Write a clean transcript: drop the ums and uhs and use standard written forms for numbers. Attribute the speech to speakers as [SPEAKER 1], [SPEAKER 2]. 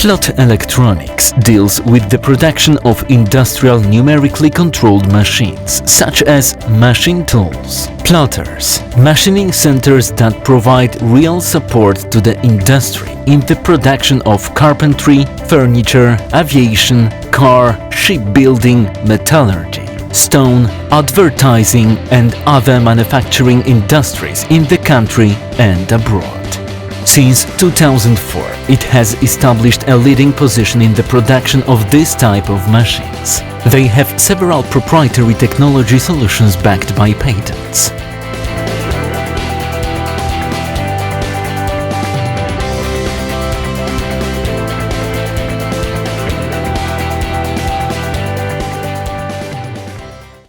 [SPEAKER 1] Plot Electronics deals with the production of industrial numerically controlled machines, such as machine tools, plotters, machining centers that provide real support to the industry in the production of carpentry, furniture, aviation, car, shipbuilding, metallurgy, stone, advertising and other manufacturing industries in the country and abroad. Since 2004, it has established a leading position in the production of this type of machines. They have several proprietary technology solutions backed by patents.